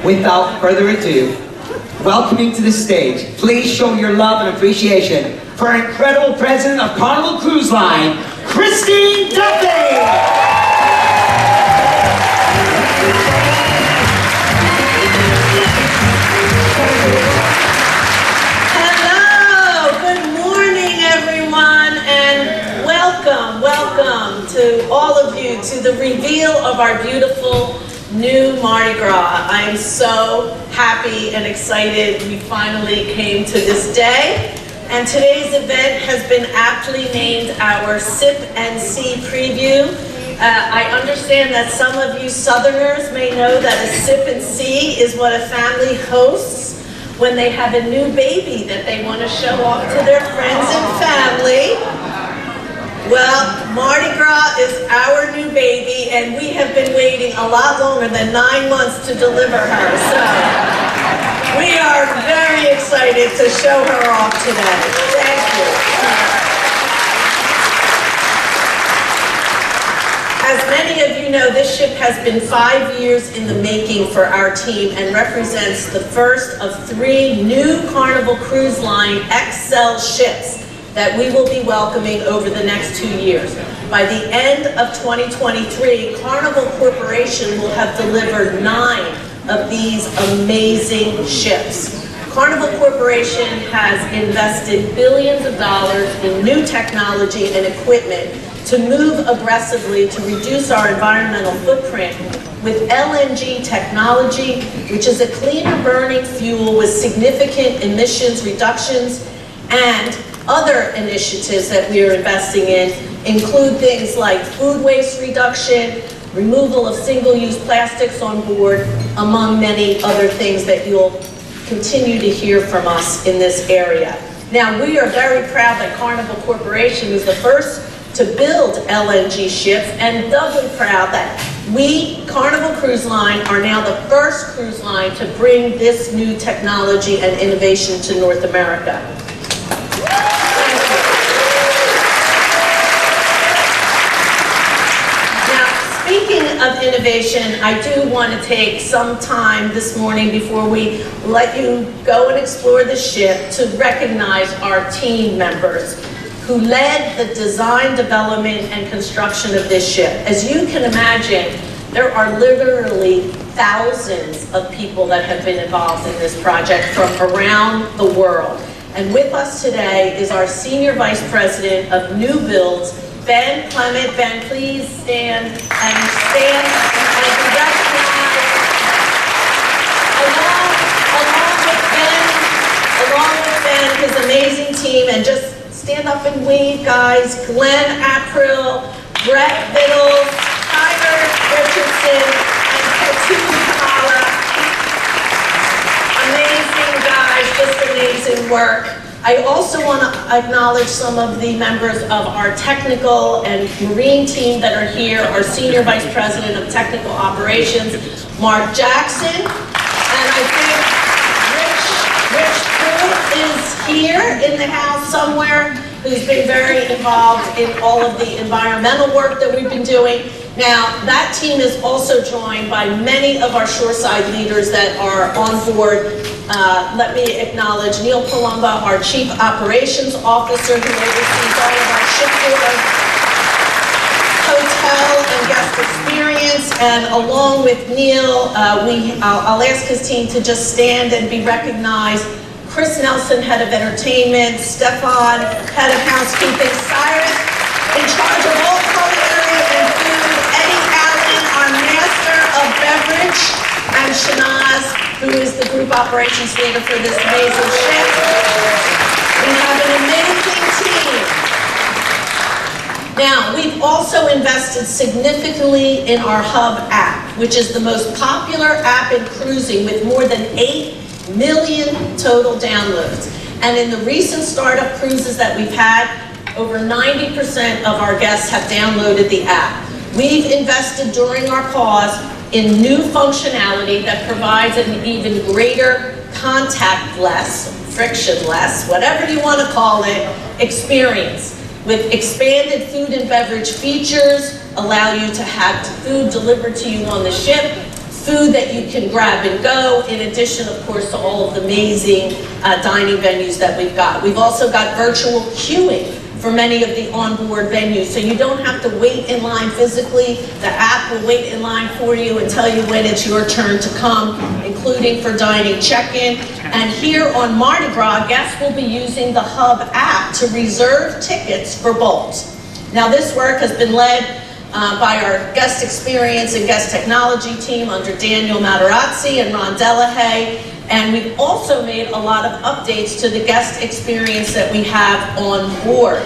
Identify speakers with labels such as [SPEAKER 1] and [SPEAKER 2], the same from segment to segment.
[SPEAKER 1] Without further ado, welcoming to the stage, please show your love and appreciation for our incredible president of Carnival Cruise Line, Duffy!
[SPEAKER 2] Welcome to all of you to the reveal of our beautiful new Mardi Gras. I am so happy and excited we finally came to this day. And today's event has been aptly named our Sip and See Preview. I understand that some of you Southerners may know that a Sip and See is what a family hosts when they have a new baby that they want to show off to their friends and family. Well, Mardi Gras is our new baby, and we have been waiting a lot longer than 9 months to deliver her. So we are very excited to show her off today. Thank you. As many of you know, this ship has been 5 years in the making for our team and represents the first of 3 new Carnival Cruise Line XL ships that we will be welcoming over the next 2 years. By the end of 2023, Carnival Corporation will have delivered 9 of these amazing ships. Carnival Corporation has invested billions of dollars in new technology and equipment to move aggressively to reduce our environmental footprint with LNG technology, which is a cleaner burning fuel with significant emissions reductions, and other initiatives that we are investing in include things like food waste reduction, removal of single-use plastics on board, among many other things that you'll continue to hear from us in this area. Now, we are very proud that Carnival Corporation is the first to build LNG ships, and doubly proud that we, Carnival Cruise Line, are now the first cruise line to bring this new technology and innovation to North America. Speaking of innovation, I do want to take some time this morning before we let you go and explore the ship to recognize our team members who led the design, development, and construction of this ship. As you can imagine, there are literally thousands of people that have been involved in this project from around the world. And with us today is our Senior Vice President of New Builds, Ben Clement. Ben, please stand and be recognized. Along with Ben, his amazing team, and just stand up and wave, guys. Glenn April, Brett Biddles, Tyler Richardson, and Katu Kamala. Amazing guys, just amazing work. I also want to acknowledge some of the members of our technical and marine team that are here. Our Senior Vice President of Technical Operations, Mark Jackson. And I think Rich Pruitt is here in the house somewhere, who's been very involved in all of the environmental work that we've been doing. Now, that team is also joined by many of our shoreside leaders that are on board. Let me acknowledge Neil Palumba, our Chief Operations Officer, who oversees all of our shipboard, hotel, and guest experience. And along with Neil, I'll ask his team to just stand and be recognized. Chris Nelson, Head of Entertainment, Stefan, Head of Housekeeping, Cyrus, in charge of all culinary and food, Eddie Allen, our Master of Beverage, and Shanaz, who is the Group Operations Leader for this amazing ship. We have an amazing team. Now, we've also invested significantly in our Hub app, which is the most popular app in cruising with more than 8 million total downloads. And in the recent startup cruises that we've had, over 90% of our guests have downloaded the app. We've invested during our pause in new functionality that provides an even greater contactless, frictionless, whatever you want to call it, experience. With expanded food and beverage features, allow you to have food delivered to you on the ship, food that you can grab and go, in addition, of course, to all of the amazing dining venues that we've got. We've also got virtual queuing for many of the onboard venues, so you don't have to wait in line physically. The app will wait in line for you and tell you when it's your turn to come, including for dining check-in. And here on Mardi Gras, guests will be using the Hub app to reserve tickets for bowls. Now, this work has been led by our guest experience and guest technology team under Daniel Materazzi and Ron Delahaye. And we've also made a lot of updates to the guest experience that we have on board.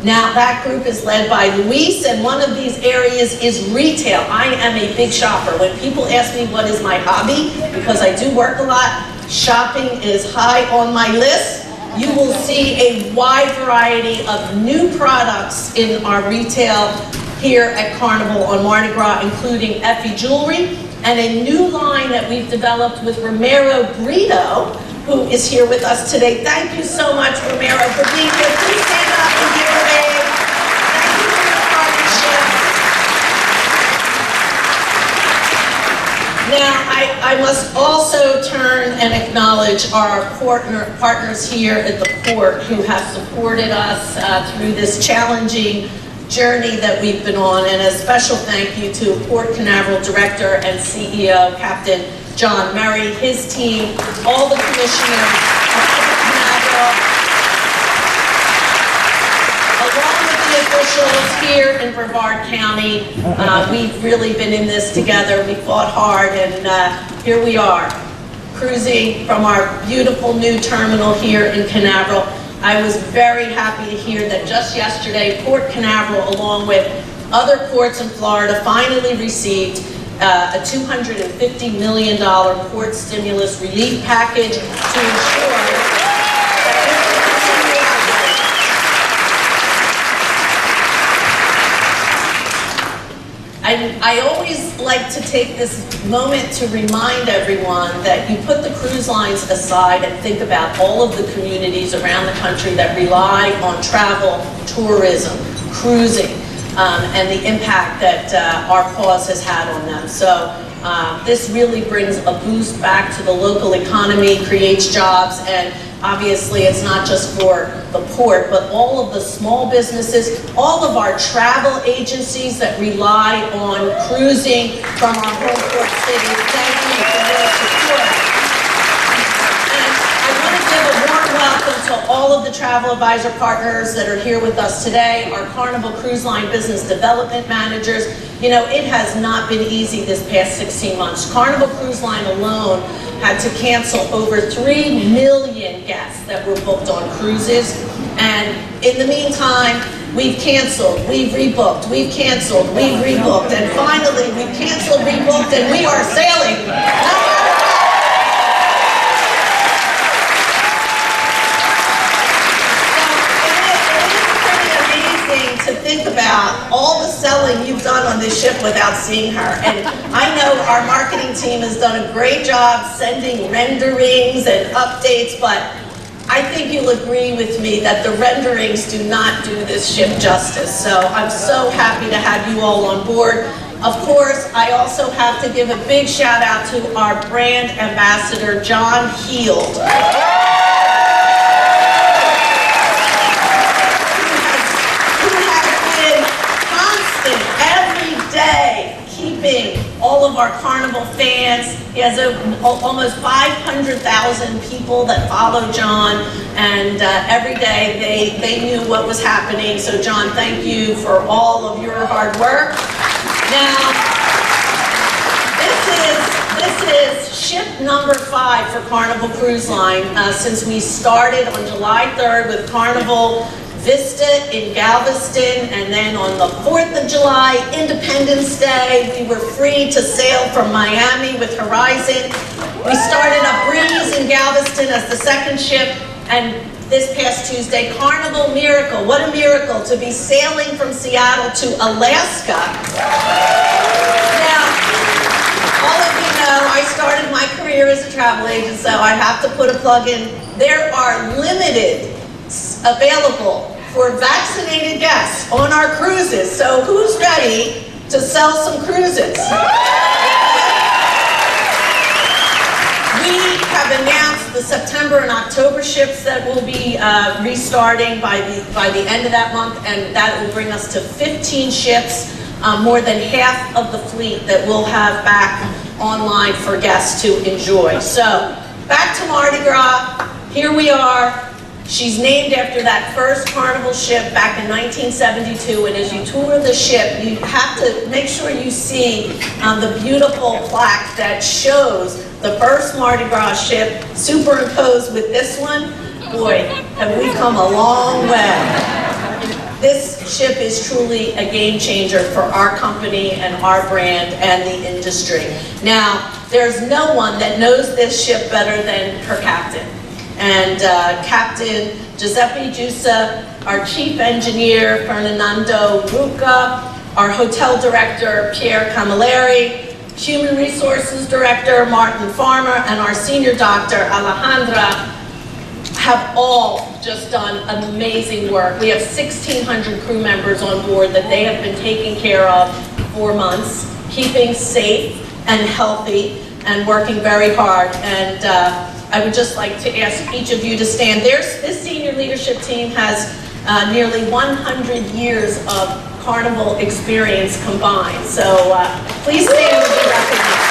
[SPEAKER 2] Now, that group is led by Luis, and one of these areas is retail. I am a big shopper. When people ask me what is my hobby, because I do work a lot, shopping is high on my list. You will see a wide variety of new products in our retail here at Carnival on Mardi Gras, including Effie Jewelry, and a new line that we've developed with Romero Brito, who is here with us today. Thank you so much, Romero, for being here. Please stand up and give a wave. Thank you for your partnership. Now, I must also turn and acknowledge our partners here at the port who have supported us through this challenging journey that we've been on, and a special thank you to Port Canaveral Director and CEO, Captain John Murray, his team, all the commissioners of Port Canaveral, along with the officials here in Brevard County. We've really been in this together. We fought hard, and here we are, cruising from our beautiful new terminal here in Canaveral. I was very happy to hear that just yesterday, Port Canaveral, along with other ports in Florida, finally received a $250 million port stimulus relief package to ensure that I always like to take this moment to remind everyone that you put the cruise lines aside and think about all of the communities around the country that rely on travel, tourism, cruising, and the impact that our cause has had on them. So this really brings a boost back to the local economy, creates jobs, and obviously it's not just for the port, but all of the small businesses, all of our travel agencies that rely on cruising from our home port cities. Thank you for your support. And I want to give a warm welcome to all of the travel advisor partners that are here with us today, our Carnival Cruise Line Business Development Managers. You know, it has not been easy this past 16 months. Carnival Cruise Line alone had to cancel over 3 million guests that were booked on cruises. And in the meantime, we've canceled, we've rebooked, we've canceled, we've rebooked, and finally we've canceled, rebooked, and we are sailing. To think about all the selling you've done on this ship without seeing her. And I know our marketing team has done a great job sending renderings and updates, but I think you'll agree with me that the renderings do not do this ship justice. So I'm so happy to have you all on board. Of course, I also have to give a big shout out to our brand ambassador, John Heald. Keeping all of our Carnival fans. He has almost 500,000 people that follow John, and every day they knew what was happening. So John, thank you for all of your hard work. Now, this is ship number 5 for Carnival Cruise Line since we started on July 3rd with Carnival Vista in Galveston, and then on the 4th of July, Independence Day, we were free to sail from Miami with Horizon. We started a Breeze in Galveston as the second ship, and this past Tuesday, Carnival Miracle. What a miracle to be sailing from Seattle to Alaska. Now, all of you know, I started my career as a travel agent, so I have to put a plug in. There are limited available for vaccinated guests on our cruises. So who's ready to sell some cruises? the September and October ships that will be restarting by the end of that month, and that will bring us to 15 ships, more than half of the fleet that we'll have back online for guests to enjoy. So, back to Mardi Gras. Here we are. She's named after that first Carnival ship back in 1972, and as you tour the ship, you have to make sure you see the beautiful plaque that shows the first Mardi Gras ship superimposed with this one. Boy, have we come a long way. This ship is truly a game changer for our company and our brand and the industry. Now, there's no one that knows this ship better than her captain. And Captain Giuseppe Giussa, our chief engineer Fernando Rucca, our hotel director Pierre Camilleri, human resources director Martin Farmer, and our senior doctor Alejandra have all just done amazing work. We have 1,600 crew members on board that they have been taking care of for months, keeping safe and healthy and working very hard. And I would just like to ask each of you to stand. This senior leadership team has nearly 100 years of Carnival experience combined. So please stand and be recognized.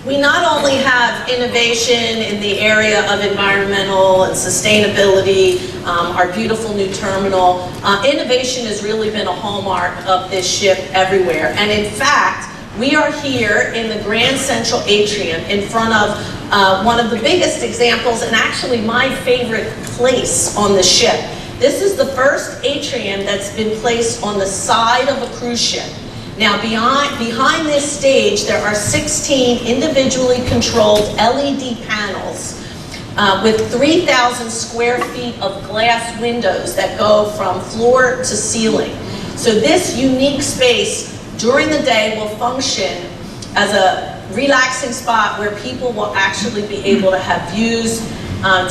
[SPEAKER 2] We not only have innovation in the area of environmental and sustainability, our beautiful new terminal, innovation has really been a hallmark of this ship everywhere. And in fact, we are here in the Grand Central Atrium in front of one of the biggest examples and actually my favorite place on the ship. This is the first atrium that's been placed on the side of a cruise ship. Now, behind this stage, there are 16 individually controlled LED panels with 3,000 square feet of glass windows that go from floor to ceiling. So this unique space during the day will function as a relaxing spot where people will actually be able to have views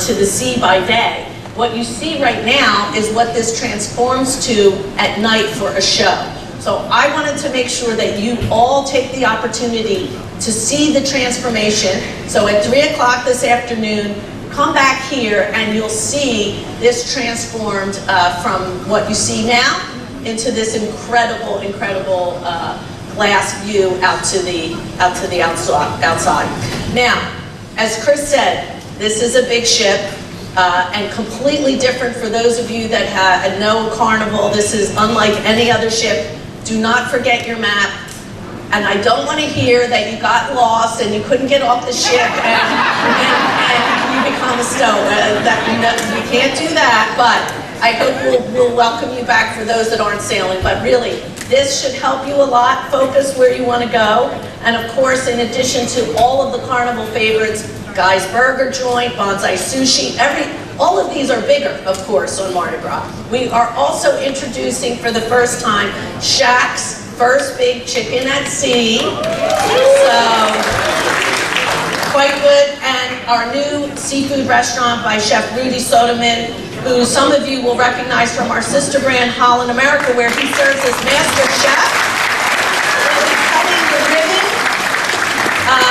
[SPEAKER 2] to the sea by day. What you see right now is what this transforms to at night for a show. So I wanted to make sure that you all take the opportunity to see the transformation. So at 3 o'clock this afternoon, come back here and you'll see this transformed from what you see now into this incredible glass view out to the outside. Now, as Chris said, this is a big ship. And completely different for those of you that know Carnival. This is unlike any other ship. Do not forget your map. And I don't want to hear that you got lost and you couldn't get off the ship and you become a stow. You can't do that, but I hope we'll welcome you back for those that aren't sailing. But really, this should help you a lot, focus where you want to go. And of course, in addition to all of the Carnival favorites, Guy's Burger Joint, Bonsai Sushi, all of these are bigger, of course, on Mardi Gras. We are also introducing for the first time Shaq's first big chicken at sea. So, quite good. And our new seafood restaurant by Chef Rudy Soderman, who some of you will recognize from our sister brand Holland America, where he serves as master chef.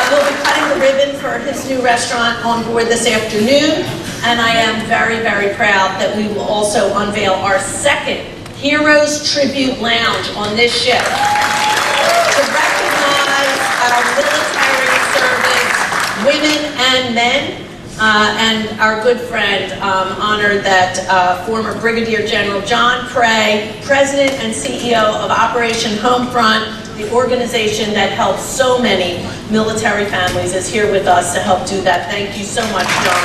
[SPEAKER 2] We'll be cutting the ribbon for his new restaurant on board this afternoon, and I am very, very proud that we will also unveil our second Heroes Tribute Lounge on this ship to recognize our military service, women and men, and our good friend honored that former Brigadier General John Prey, President and CEO of Operation Homefront, the organization that helps so many military families, is here with us to help do that. Thank you so much, John.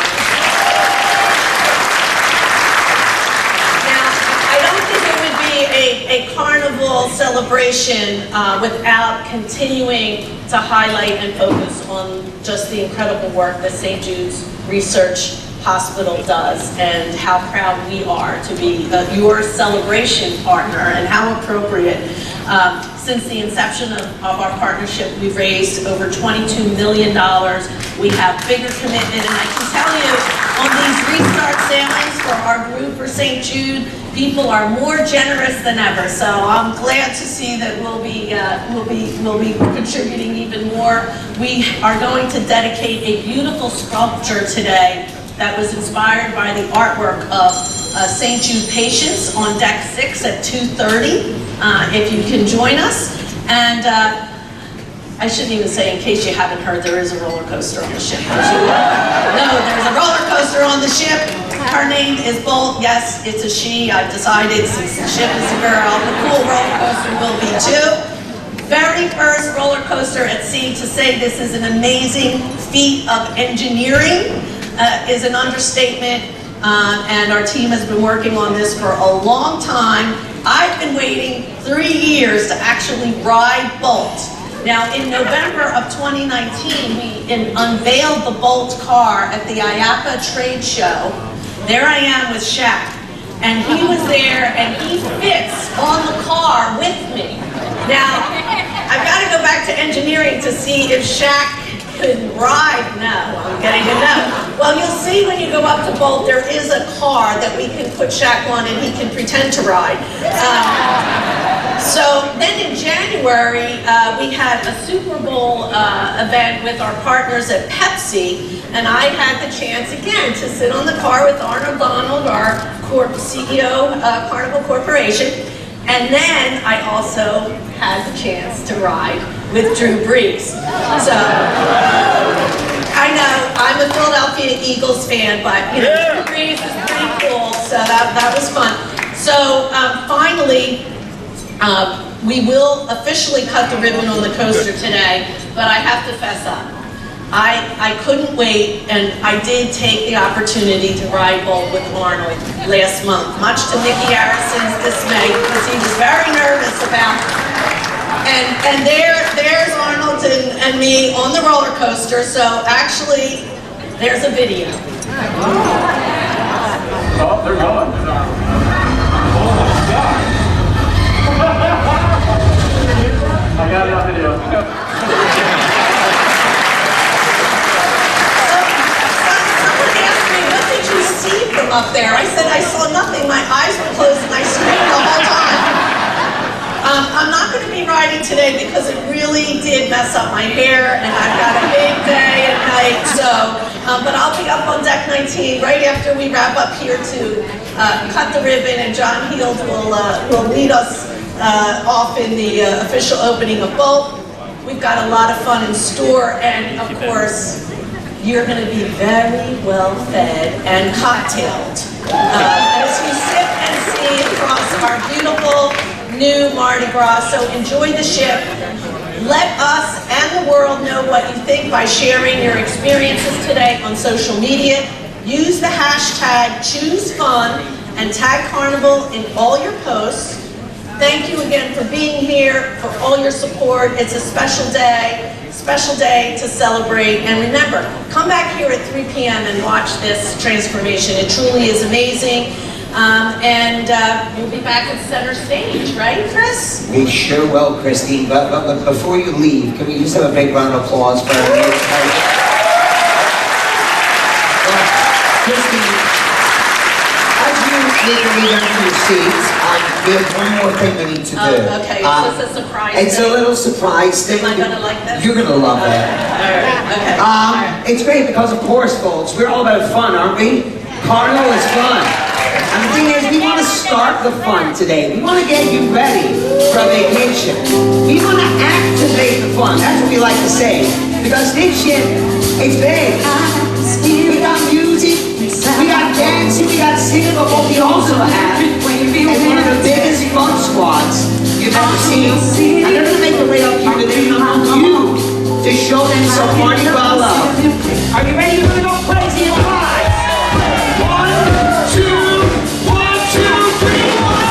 [SPEAKER 2] Now, I don't think it would be a carnival celebration without continuing to highlight and focus on just the incredible work that St. Jude's Research Hospital does and how proud we are to be your celebration partner, and how appropriate Since the inception of our partnership, we've raised over $22 million. We have bigger commitment, and I can tell you, on these restart sailings for our group for St. Jude, people are more generous than ever. So I'm glad to see that we'll be contributing even more. We are going to dedicate a beautiful sculpture today that was inspired by the artwork of St. Jude patients on deck 6 at 2:30. If you can join us. And I shouldn't even say, in case you haven't heard, there is a roller coaster on the ship. No, there's a roller coaster on the ship. Her name is Bolt. Yes, it's a she. I've decided, since the ship is a girl, the cool roller coaster will be too. Very first roller coaster at sea. To say this is an amazing feat of engineering is an understatement. And our team has been working on this for a long time. I've been waiting 3 years to actually ride Bolt. Now, in November of 2019, we unveiled the Bolt car at the IAPA trade show. There I am with Shaq, and he was there, and he fits on the car with me. Now, I've got to go back to engineering to see if Shaq could ride. No, I'm getting a no. Well, you'll see when you go up to Bolt, there is a car that we can put Shaq on and he can pretend to ride. So then in January, we had a Super Bowl event with our partners at Pepsi, and I had the chance again to sit on the car with Arnold Donald, our CEO of Carnival Corporation. And then I also had the chance to ride with Drew Brees. So I know I'm a Philadelphia Eagles fan, but you know, Drew Brees is pretty cool, so that was fun. So finally, we will officially cut the ribbon on the coaster today, but I have to fess up. I couldn't wait, and I did take the opportunity to ride Bolt with Arnold last month, much to Mickey Harrison's dismay, because he was very nervous about it. And there's Arnold and me on the roller coaster, so actually, there's a video.
[SPEAKER 3] Oh, they're going. Oh my God. I got it on video.
[SPEAKER 2] See from up there. I said I saw nothing. My eyes were closed and I screamed the whole time. I'm not going to be riding today because it really did mess up my hair, and I've got a big day at night. So, but I'll be up on deck 19 right after we wrap up here to cut the ribbon, and John Heald will lead us off in the official opening of Bolt. We've got a lot of fun in store, and of course, you're going to be very well fed and cocktailed as you sip and see across our beautiful new Mardi Gras. So enjoy the ship. Let us and the world know what you think by sharing your experiences today on social media. Use the hashtag #ChooseFun and tag Carnival in all your posts. Thank you again for being here, for all your support. It's a special day to celebrate. And remember, come back here at 3 p.m. and watch this transformation. It truly is amazing. And we'll be back at center stage, right, Chris?
[SPEAKER 1] We sure will, Christine. But before you leave, can we just have a big round of applause for our new coach? Christine, as you make your way down to your seats, we have one more thing we need to do.
[SPEAKER 2] Oh, okay. So it's a surprise
[SPEAKER 1] It's
[SPEAKER 2] thing.
[SPEAKER 1] a little surprise thing.
[SPEAKER 2] Am I gonna like this?
[SPEAKER 1] You're gonna love it.
[SPEAKER 2] All right, okay.
[SPEAKER 1] It's great because, of course, folks, we're all about fun, aren't we? Carnival is fun. And the thing is, we want to start the fun today. We want to get you ready for a vacation. We want to activate the fun. That's what we like to say. Because this shit, it's big. We got music, we got dancing, we got singing, but what we also have is one of the biggest fun squads you've ever seen. And they're going to make their way up here today among you to show them some Mardi Gras love. Are you ready? You're going to go crazy in 5, 1, 2, 1, 2, 3, 4.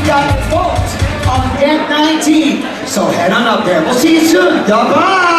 [SPEAKER 1] we've got a boat on deck 19. So head on up there. We'll see you soon. Bye-bye.